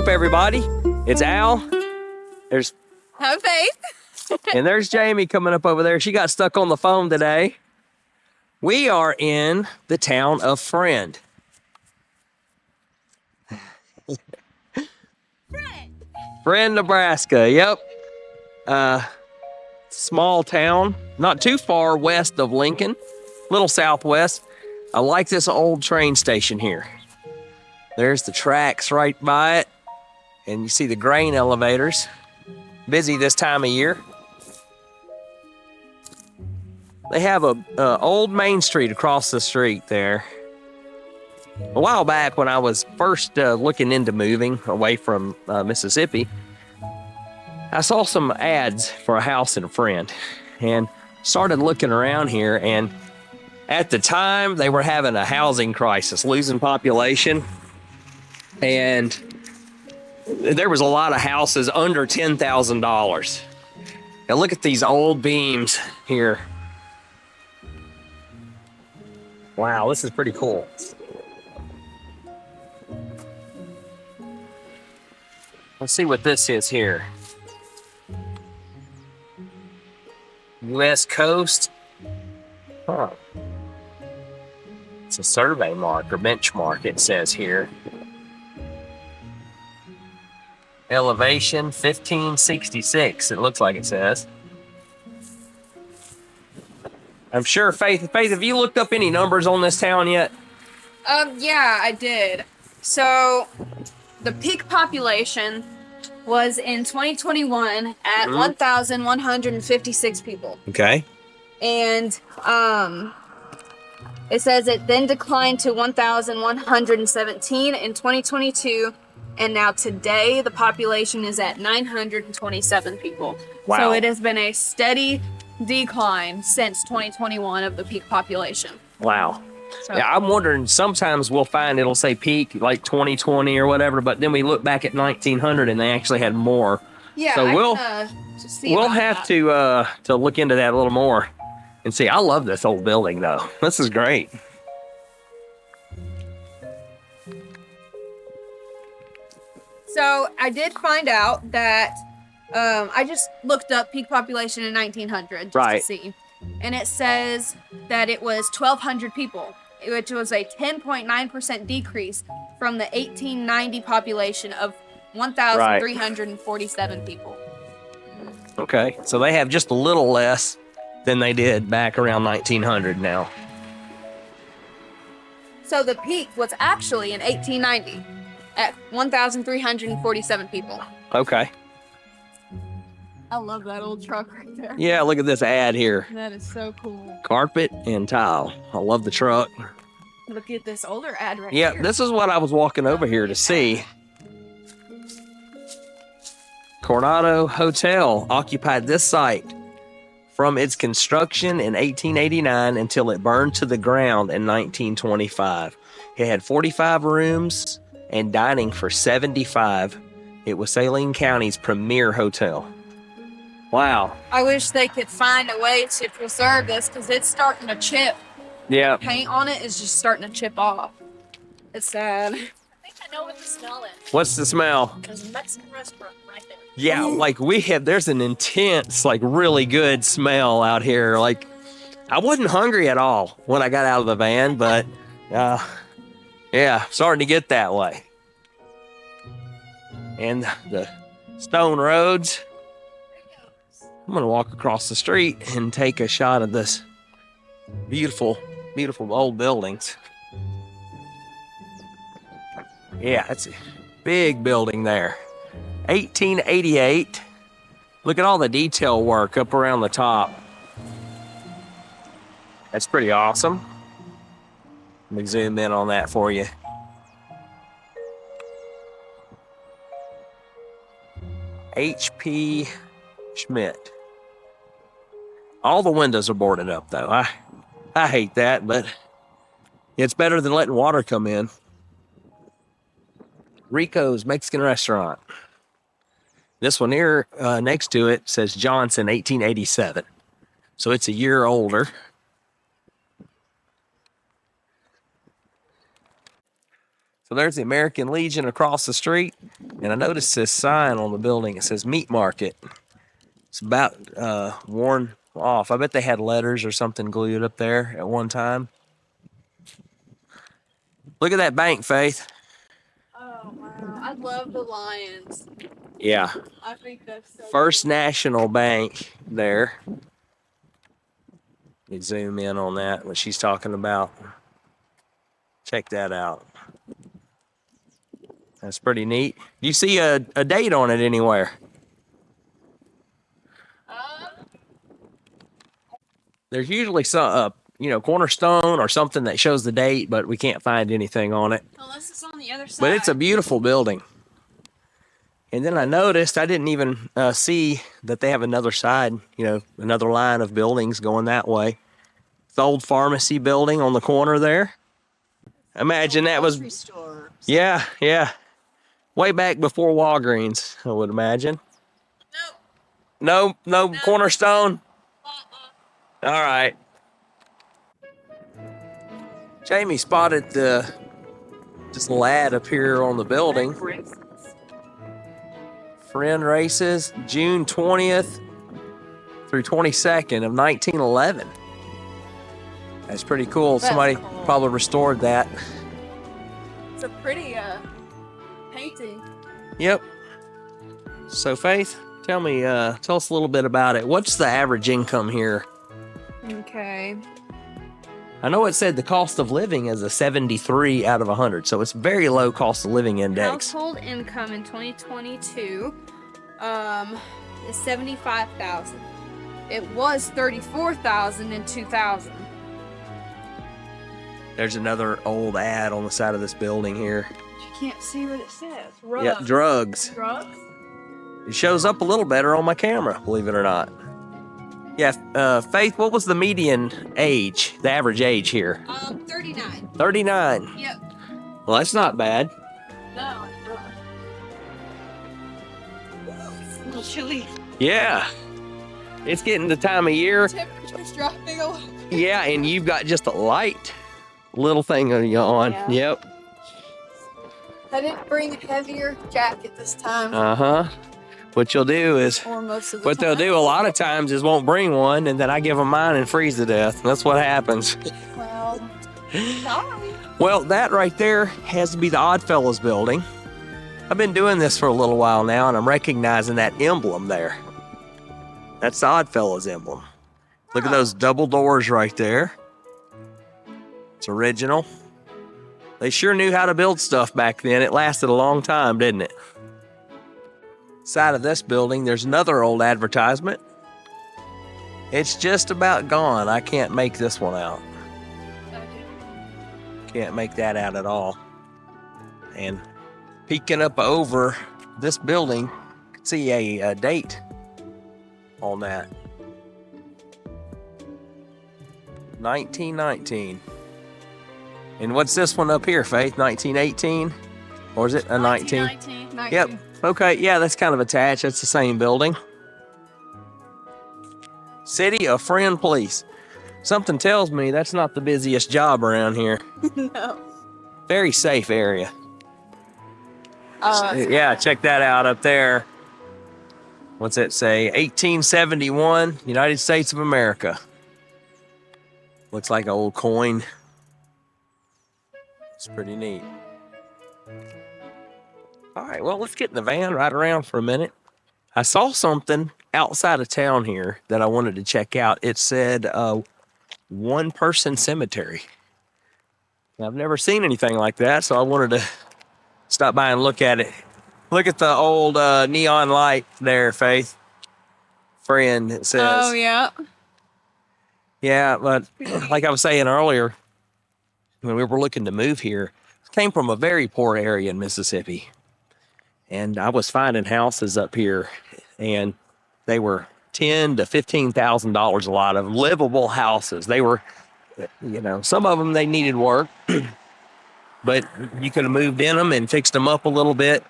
up, everybody? It's Al. There's Have faith. and there's Jamie coming up over there. She got stuck on the phone today. We are in the town of Friend. Friend, Nebraska. Yep. Small town, not too far west of Lincoln, little southwest. I like this old train station here. There's the tracks right by it, and you see the grain elevators. Busy this time of year. They have a old Main Street across the street there. A while back when I was first looking into moving away from Mississippi, I saw some ads for a house in Friend and started looking around here, and at the time they were having a housing crisis, losing population, and there was a lot of houses under $10,000. Now look at these old beams here. Wow, this is pretty cool. Let's see what this is here. U.S. Coast. Huh. It's a survey mark or benchmark, it says here. Elevation 1566, it looks like it says. I'm sure, Faith, have you looked up any numbers on this town yet? Yeah, I did. So, the peak population was in 2021 at 1,156 people. Okay. And, it says it then declined to 1,117 in 2022. And now today, the population is at 927 people. Wow. So it has been a steady decline since 2021 of the peak population. Wow. So, Yeah, I'm wondering, sometimes we'll find it'll say peak like 2020 or whatever, but then we look back at 1900 and they actually had more. yeah, So we'll have that. to look into that a little more and see. I love this old building though. This is great. So I did find out that I just looked up peak population in 1900 just Right. to see. And it says that it was 1,200 people, which was a 10.9% decrease from the 1890 population of 1,347 people. Okay. So they have just a little less than they did back around 1900 now. So the peak was actually in 1890 at 1,347 people. Okay. I love that old truck right there. Yeah, look at this ad here. That is so cool. Carpet and tile. I love the truck. Look at this older ad right Yeah, here. this is what I was walking over here to see. Cornado Hotel occupied this site from its construction in 1889 until it burned to the ground in 1925. It had 45 rooms and dining for 75. It was Saline County's premier hotel. Wow. I wish they could find a way to preserve this because it's starting to chip. Yeah. Paint on it is just starting to chip off. It's sad. I think I know what the smell is. What's the smell? There's a Mexican restaurant right there. Yeah, like there's an intense, like really good smell out here. Like I wasn't hungry at all when I got out of the van, but yeah, starting to get that way. And the stone roads. I'm going to walk across the street and take a shot of this beautiful, beautiful old buildings. Yeah, it's a big building there. 1888. Look at all the detail work up around the top. That's pretty awesome. Let me zoom in on that for you. H.P. Schmid. All the windows are boarded up though. I hate that, but it's better than letting water come in. Ricos Mexican restaurant. This one here next to it says Johnson 1887. So it's a year older. So there's the American Legion across the street. And I noticed this sign on the building. It says Meat Market. It's about worn off. I bet they had letters or something glued up there at one time. Look at that bank, Faith. Oh, wow. I love the lions. Yeah. I think that's so First National Bank there. You zoom in on that, what she's talking about. Check that out. That's pretty neat. You see a date on it anywhere? There's usually some, cornerstone or something that shows the date, but we can't find anything on it. Unless it's on the other side. But it's a beautiful building. And then I noticed, I didn't even see that they have another side, another line of buildings going that way. The old pharmacy building on the corner there. Imagine that was, store. yeah. Way back before Walgreens, I would imagine. No Cornerstone? All right. Jamie spotted this lad up here on the building. Friend races, June 20th through 22nd of 1911. That's pretty cool. Somebody probably restored that. It's a pretty painting. Yep. So Faith, tell us a little bit about it. What's the average income here? Okay. I know it said the cost of living is a 73 out of 100, so it's very low cost of living index. Household income in 2022 is $75,000. It was $34,000 in 2000. There's another old ad on the side of this building here. You can't see what it says. Drugs. Yeah, drugs. Drugs? It shows up a little better on my camera, believe it or not. Yeah, Faith, what was the median age, the average age here? 39. 39. Yep. Well, that's not bad. No, it's not. It's a little chilly. Yeah. It's getting the time of year. Temperature's dropping a lot. Yeah, and you've got just a light little thing on. Yeah. Yep. I didn't bring a heavier jacket this time. Uh-huh. What you'll do is, Or most of the what time. they'll do a lot of times is won't bring one, and then I give them mine and freeze to death. That's what happens. Well, sorry. Well, that right there has to be the Oddfellas building. I've been doing this for a little while now, and I'm recognizing that emblem there. That's the Oddfellas emblem. Look at those double doors right there. It's original. They sure knew how to build stuff back then. It lasted a long time, didn't it? Side of this building, there's another old advertisement. It's just about gone. I can't make this one out. Can't make that out at all. And peeking up over this building, you can see a date on that. 1919. And what's this one up here, Faith? 1918? Or is it a 19? 19. Yep. Okay, yeah, that's kind of attached. That's the same building. City of Friend Police. Something tells me that's not the busiest job around here. No. Very safe area. Yeah, check that out up there. What's it say? 1871, United States of America. Looks like an old coin. It's pretty neat. All right, well, let's get in the van, ride around for a minute. I saw something outside of town here that I wanted to check out. It said one-person cemetery. I've never seen anything like that, so I wanted to stop by and look at it. Look at the old neon light there, Faith. Friend, it says. Oh, yeah. Yeah, but like I was saying earlier, when we were looking to move here, I came from a very poor area in Mississippi. And I was finding houses up here, and they were $10,000 to $15,000 a lot of livable houses. They were, some of them they needed work, but you could have moved in them and fixed them up a little bit.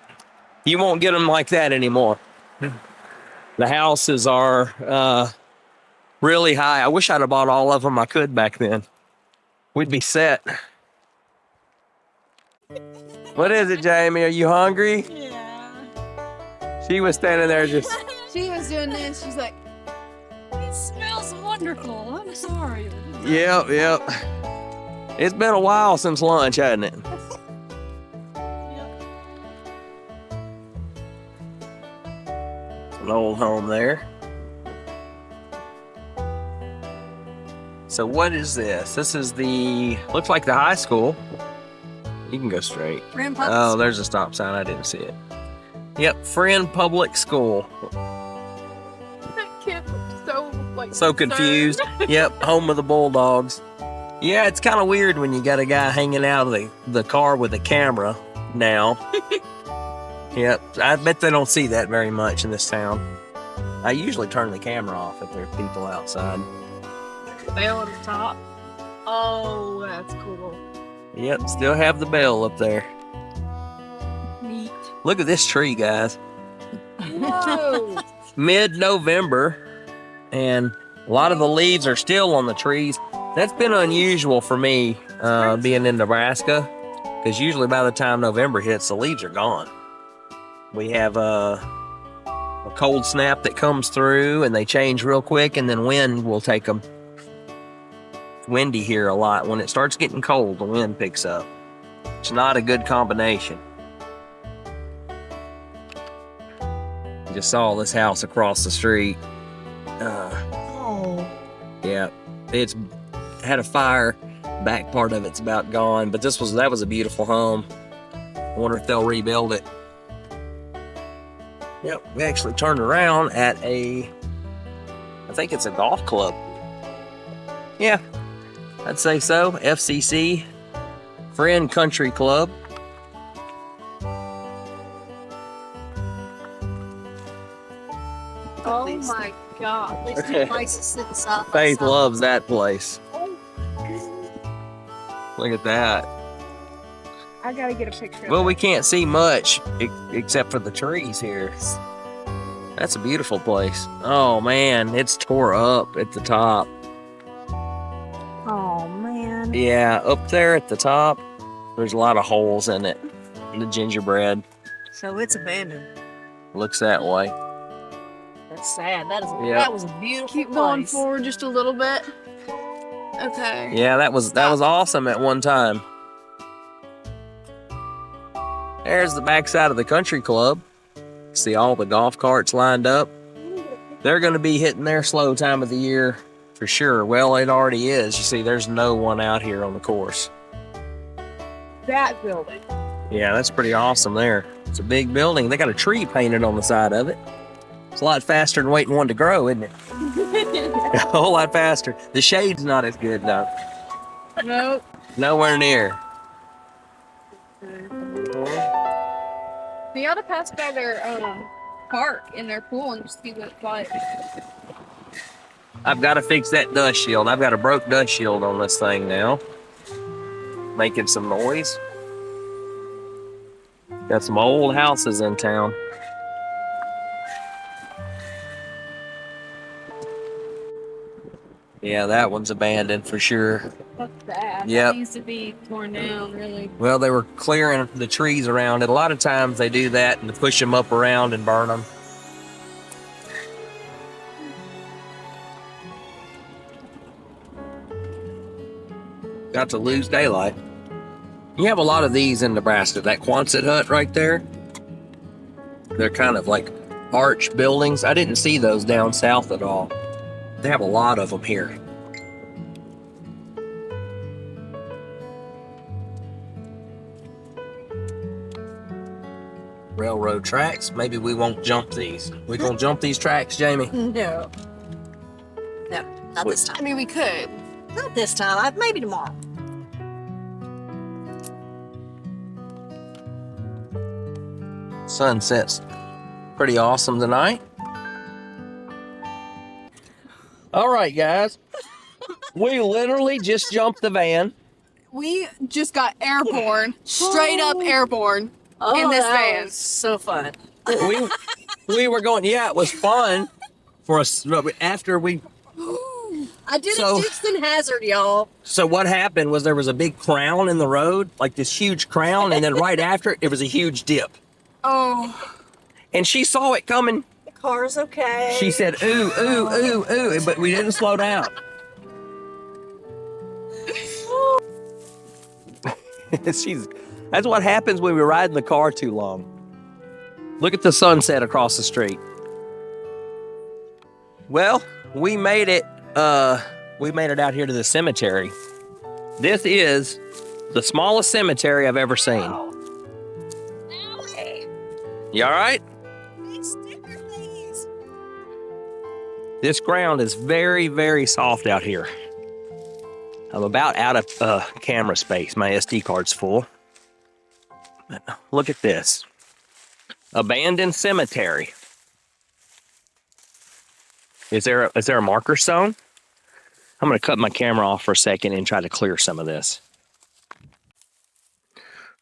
You won't get them like that anymore. The houses are really high. I wish I'd have bought all of them I could back then. We'd be set. What is it, Jamie? Are you hungry? Yeah. She was standing there just. She was doing this. She's like, it smells wonderful. I'm sorry. Yep, yep. It's been a while since lunch, hasn't it? An old home there. So what is this? This is the, looks like the high school. You can go straight. Friend Public Oh, School. there's a stop sign. I didn't see it. Yep, Friend Public School. That kid looked so like So confused. Yep, home of the Bulldogs. Yeah, it's kind of weird when you got a guy hanging out of the car with a camera now. Yep, I bet they don't see that very much in this town. I usually turn the camera off if there are people outside. Bell on the top. Oh, that's cool. Yep, still have the bell up there. Neat. Look at this tree, guys. Whoa. Mid-November, and a lot of the leaves are still on the trees. That's been unusual for me being in Nebraska, because usually by the time November hits, the leaves are gone. We have a cold snap that comes through, and they change real quick, and then wind will take them. It's windy here a lot. When it starts getting cold, the wind picks up. It's not a good combination. Just saw this house across the street. Oh. Yeah, it's had a fire. Back part of it's about gone, but that was a beautiful home. I wonder if they'll rebuild it. Yep, we actually turned around at I think it's a golf club. Yeah, I'd say so. FCC, Friend Country Club. Oh my God. These two places sit side by Faith side. loves that place. Look at that. I gotta get a picture. Well, we can't see much except for the trees here. That's a beautiful place. Oh man, it's tore up at the top. Oh man. Yeah, up there at the top, there's a lot of holes in it. The gingerbread So it's abandoned. looks that way. That's sad. Yeah. That was a beautiful Keep place. going forward just a little bit. Okay. Yeah, that was awesome at one time. There's the backside of the country club. See all the golf carts lined up. They're going to be hitting their slow time of the year for sure. Well, it already is. You see, there's no one out here on the course. That building. Yeah, that's pretty awesome there. It's a big building. They got a tree painted on the side of it. It's a lot faster than waiting one to grow, isn't it? A whole lot faster. The shade's not as good, though. Nope. Nowhere near. We ought to pass by their park in their pool and see what it's like. I've got to fix that dust shield. I've got a broke dust shield on this thing now. Making some noise. Got some old houses in town. Yeah, that one's abandoned for sure. What's that? Yep. That needs to be torn down, really. Well, they were clearing the trees around it. A lot of times they do that and push them up around and burn them. Got to lose daylight. You have a lot of these in Nebraska. That Quonset hut right there. They're kind of like arch buildings. I didn't see those down south at all. They have a lot of them here. Railroad tracks. Maybe we won't jump these. We gonna jump these tracks, Jamie? No. No, not this I time. mean, we could. Not this time. Maybe tomorrow. Sunset's pretty awesome tonight. All right, guys. We literally just jumped the van. We just got airborne, straight up airborne. In this that van. was so fun. We were going, yeah, it was fun for us. But after we I did So- a Dukes and Hazard, y'all. So what happened was there was a big crown in the road, like this huge crown, and then right after it was a huge dip. Oh, And she saw it coming. the car's okay. She said, ooh, ooh, ooh, ooh, but we didn't slow down. That's what happens when we ride in the car too long. Look at the sunset across the street. Well, we made it out here to the cemetery. This is the smallest cemetery I've ever seen. You all right? This ground is very, very soft out here. I'm about out of camera space. My SD card's full. But look at this. Abandoned cemetery. Is there a marker stone? I'm going to cut my camera off for a second and try to clear some of this.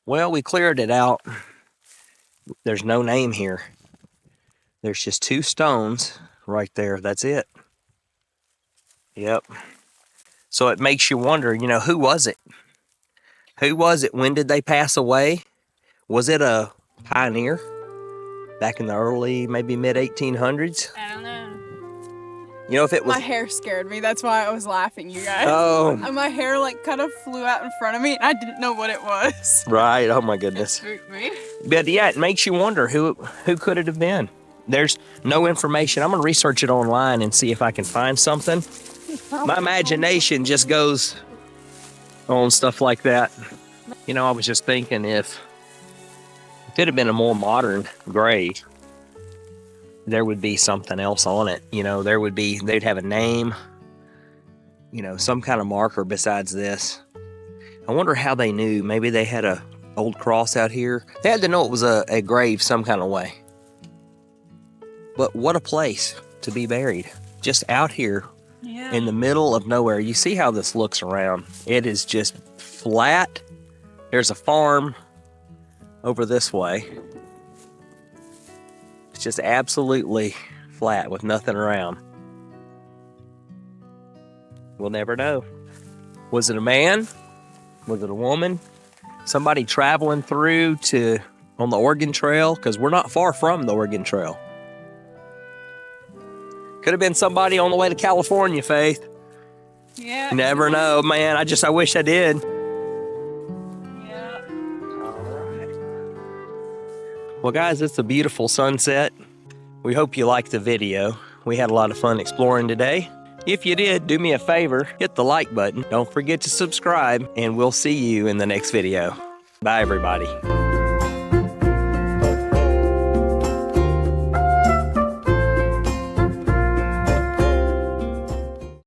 Well, we cleared it out. There's no name here. There's just 2 stones right there. That's it. Yep. So it makes you wonder, who was it? Who was it? When did they pass away? Was it a pioneer back in the early, maybe mid 1800s? I don't know. If it was. My hair scared me. That's why I was laughing, you guys. Oh, And my hair kind of flew out in front of me, and I didn't know what it was. right. Oh my goodness. Spooked me. But yeah, it makes you wonder who could it have been. There's no information. I'm gonna research it online and see if I can find something. My imagination just goes on stuff like that. I was just thinking if it had been a more modern grave, there would be something else on it. They'd have a name, some kind of marker besides this. I wonder how they knew. Maybe they had a old cross out here. They had to know it was a grave some kind of way. But what a place to be buried. Just out here Yeah. in the middle of nowhere. You see how this looks around. It is just flat. There's a farm over this way. It's just absolutely flat with nothing around. We'll never know. Was it a man? Was it a woman? Somebody traveling through on the Oregon Trail? Because we're not far from the Oregon Trail. Could have been somebody on the way to California, Faith. Yeah. You never know, man. I wish I did. Yeah. Well, guys, it's a beautiful sunset. We hope you liked the video. We had a lot of fun exploring today. If you did, do me a favor, hit the like button. Don't forget to subscribe, and we'll see you in the next video. Bye, everybody.